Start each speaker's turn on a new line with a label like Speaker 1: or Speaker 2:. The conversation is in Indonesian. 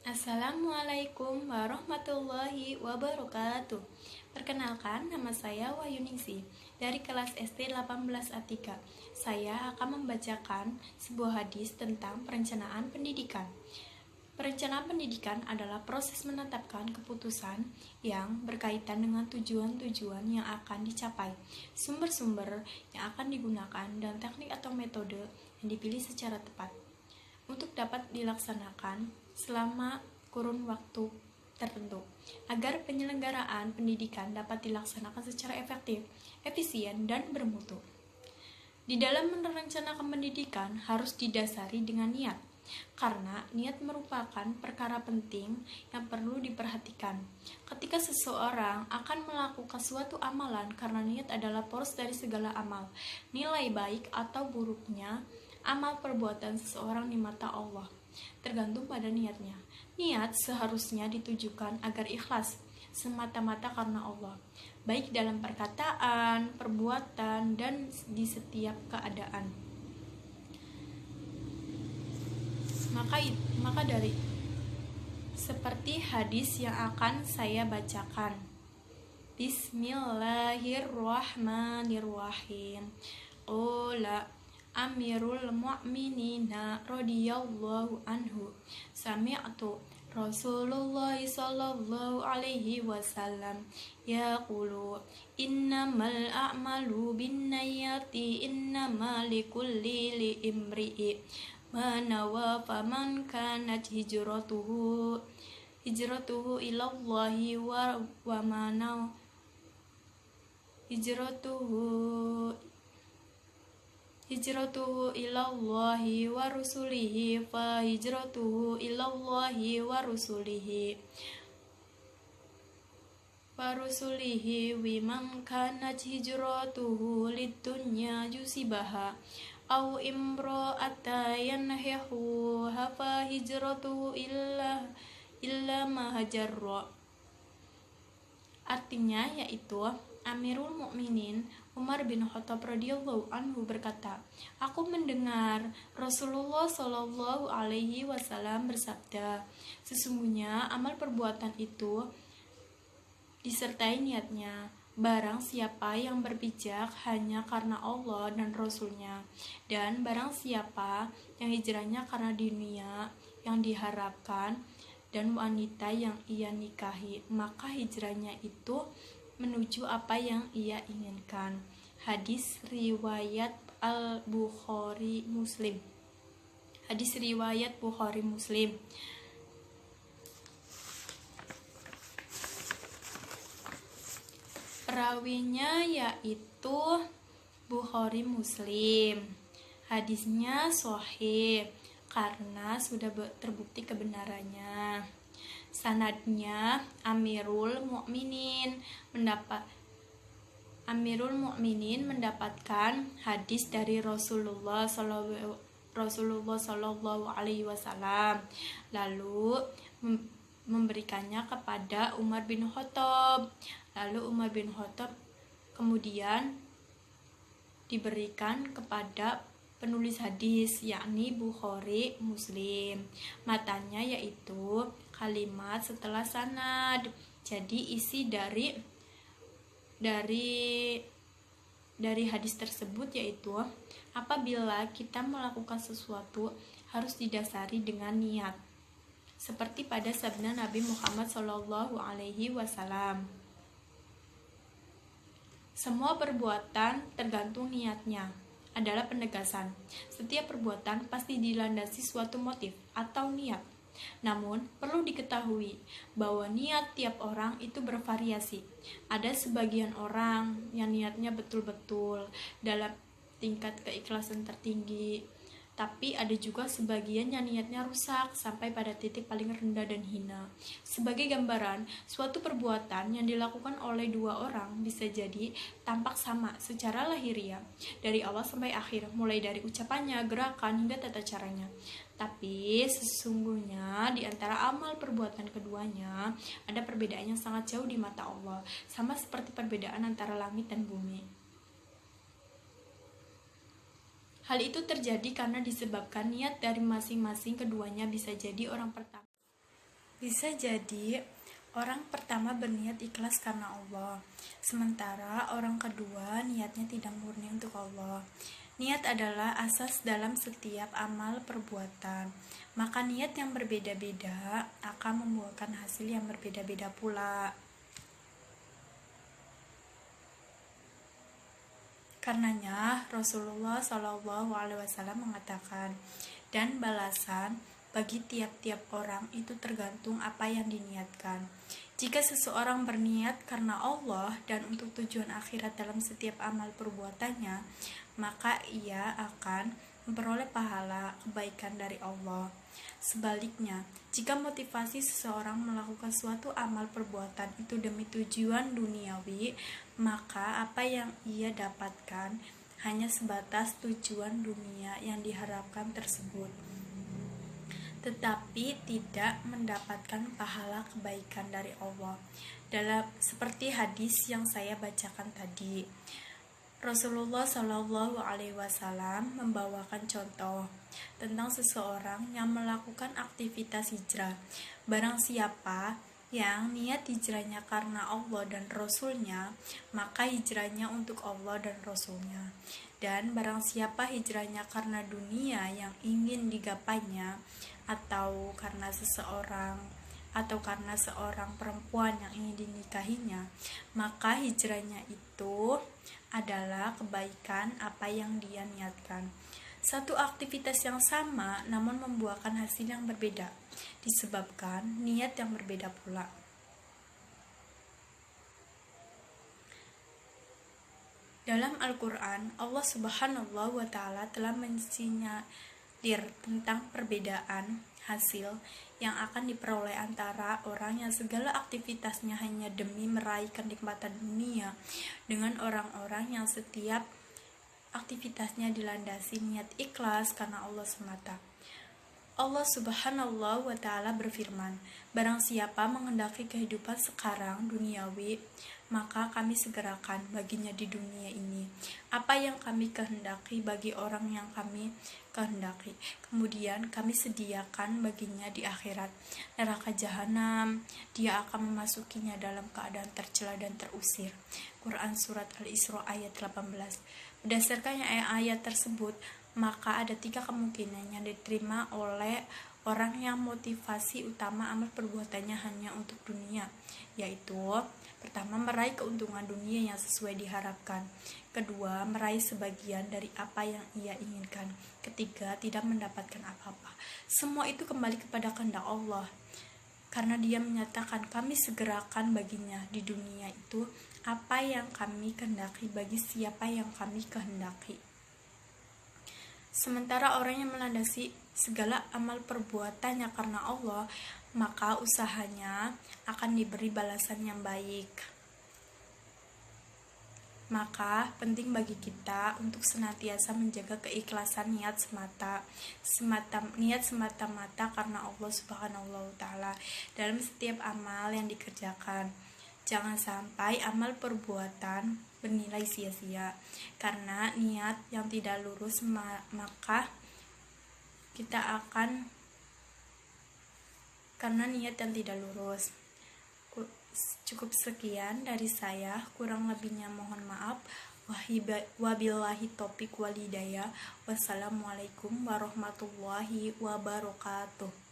Speaker 1: Assalamualaikum warahmatullahi wabarakatuh. Perkenalkan, nama saya Wahyuningsi dari kelas SD 18 A3. Saya akan membacakan sebuah hadis tentang perencanaan pendidikan. Perencanaan pendidikan adalah proses menetapkan keputusan yang berkaitan dengan tujuan-tujuan yang akan dicapai, sumber-sumber yang akan digunakan, dan teknik atau metode yang dipilih secara tepat untuk dapat dilaksanakan selama kurun waktu tertentu, agar penyelenggaraan pendidikan dapat dilaksanakan secara efektif, efisien, dan bermutu. Di dalam merencanakan pendidikan harus didasari dengan niat, karena niat merupakan perkara penting yang perlu diperhatikan. Ketika seseorang akan melakukan suatu amalan, karena niat adalah poros dari segala amal, nilai baik atau buruknya amal perbuatan seseorang di mata Allah tergantung pada niatnya. Niat seharusnya ditujukan agar ikhlas, semata-mata karena Allah, baik dalam perkataan, perbuatan, dan di setiap keadaan. Maka dari seperti hadis yang akan saya bacakan. Bismillahirrahmanirrahim. Qala Amirul Mu'minina radhiyallahu anhu, sami'tu Rasulullah sallallahu alaihi wasallam yaqulu innamal a'malu binniyati innamal likulli imri'i ma nawa faman kanat hijratuhu ilallahi wa ma hijratuhu ilallahi wa rusulihi fa hijratuhu ilallahi wa rusulihi wiman kanat hijratuhu lidunya yusibaha au imra'ata yanhihuha fa hijratuhu illa ma hajarra. Artinya yaitu Amirul Mukminin Umar bin Khattab radhiyallahu anhu berkata, aku mendengar Rasulullah Shallallahu alaihi wasallam bersabda, sesungguhnya amal perbuatan itu disertai niatnya. Barang siapa yang berpijak hanya karena Allah dan Rasulnya, dan barang siapa yang hijrahnya karena dunia yang diharapkan dan wanita yang ia nikahi, maka hijrahnya itu menuju apa yang ia inginkan. Hadis riwayat Al-Bukhari Muslim. Hadis riwayat Bukhari Muslim. Perawinya yaitu Bukhari Muslim. Hadisnya sahih karena sudah terbukti kebenarannya. Sanadnya Amirul Mukminin mendapatkan hadis dari Rasulullah Sallallahu alaihi wasallam, lalu memberikannya kepada Umar bin Khattab. Lalu Umar bin Khattab kemudian diberikan kepada penulis hadis, yakni Bukhari Muslim. Matanya yaitu kalimat setelah sanad. Jadi isi dari hadis tersebut yaitu apabila kita melakukan sesuatu harus didasari dengan niat, seperti pada sabda Nabi Muhammad Shallallahu alaihi wasallam, semua perbuatan tergantung niatnya adalah penegasan. Setiap perbuatan pasti dilandasi suatu motif atau niat. Namun, perlu diketahui bahwa niat tiap orang itu bervariasi. Ada sebagian orang yang niatnya betul-betul dalam tingkat keikhlasan tertinggi, tapi ada juga sebagian yang niatnya rusak sampai pada titik paling rendah dan hina. Sebagai gambaran, suatu perbuatan yang dilakukan oleh dua orang bisa jadi tampak sama secara lahiriah dari awal sampai akhir, mulai dari ucapannya, gerakan, hingga tata caranya. Tapi sesungguhnya di antara amal perbuatan keduanya ada perbedaan yang sangat jauh di mata Allah, sama seperti perbedaan antara langit dan bumi. Hal itu terjadi karena disebabkan niat dari masing-masing keduanya. Bisa jadi orang pertama Bisa jadi orang pertama berniat ikhlas karena Allah, sementara orang kedua niatnya tidak murni untuk Allah. Niat adalah asas dalam setiap amal perbuatan, maka niat yang berbeda-beda akan membuahkan hasil yang berbeda-beda pula. Karenanya Rasulullah SAW mengatakan, dan balasan bagi tiap-tiap orang itu tergantung apa yang diniatkan. Jika seseorang berniat karena Allah dan untuk tujuan akhirat dalam setiap amal perbuatannya, maka ia akan memperoleh pahala kebaikan dari Allah. Sebaliknya, jika motivasi seseorang melakukan suatu amal perbuatan itu demi tujuan duniawi, maka apa yang ia dapatkan hanya sebatas tujuan dunia yang diharapkan tersebut, tetapi tidak mendapatkan pahala kebaikan dari Allah. Seperti hadis yang saya bacakan tadi, Rasulullah Shallallahu Alaihi Wasallam membawakan contoh tentang seseorang yang melakukan aktivitas hijrah. Barang siapa yang niat hijrahnya karena Allah dan Rasulnya, maka hijrahnya untuk Allah dan Rasulnya. Dan barang siapa hijrahnya karena dunia yang ingin digapainya, atau karena seorang perempuan yang ingin dinikahinya, maka hijrahnya itu adalah kebaikan apa yang dia niatkan. Satu aktivitas yang sama namun membuahkan hasil yang berbeda, disebabkan niat yang berbeda pula. Dalam Al-Quran, Allah Subhanahu wa Ta'ala telah mensinyalir tentang perbedaan hasil yang akan diperoleh antara orang yang segala aktivitasnya hanya demi meraih kenikmatan dunia, dengan orang-orang yang setiap aktivitasnya dilandasi niat ikhlas karena Allah semata. Allah Subhanahu wa Ta'ala berfirman, barang siapa menghendaki kehidupan sekarang duniawi, maka kami segerakan baginya di dunia ini apa yang kami kehendaki bagi orang yang kami kehendaki. Kemudian kami sediakan baginya di akhirat neraka jahanam, dia akan memasukinya dalam keadaan tercela dan terusir. Quran Surat Al-Isra ayat 18. Berdasarkan ayat tersebut, maka ada 3 kemungkinan yang diterima oleh orang yang motivasi utama amal perbuatannya hanya untuk dunia, yaitu pertama, meraih keuntungan dunia yang sesuai diharapkan. Kedua, meraih sebagian dari apa yang ia inginkan. Ketiga, tidak mendapatkan apa-apa. Semua itu kembali kepada kehendak Allah, karena dia menyatakan kami segerakan baginya di dunia itu apa yang kami kehendaki bagi siapa yang kami kehendaki. Sementara orang yang melandasi segala amal perbuatannya karena Allah, maka usahanya akan diberi balasan yang baik. Maka penting bagi kita untuk senantiasa menjaga keikhlasan niat semata-mata karena Allah Subhanahu wa Ta'ala dalam setiap amal yang dikerjakan. Jangan sampai amal perbuatan bernilai sia-sia karena niat yang tidak lurus, maka kita akan karena niat yang tidak lurus. Cukup sekian dari saya, kurang lebihnya mohon maaf. Wabillahi taufiq wal hidayah. Wassalamualaikum warahmatullahi wabarakatuh.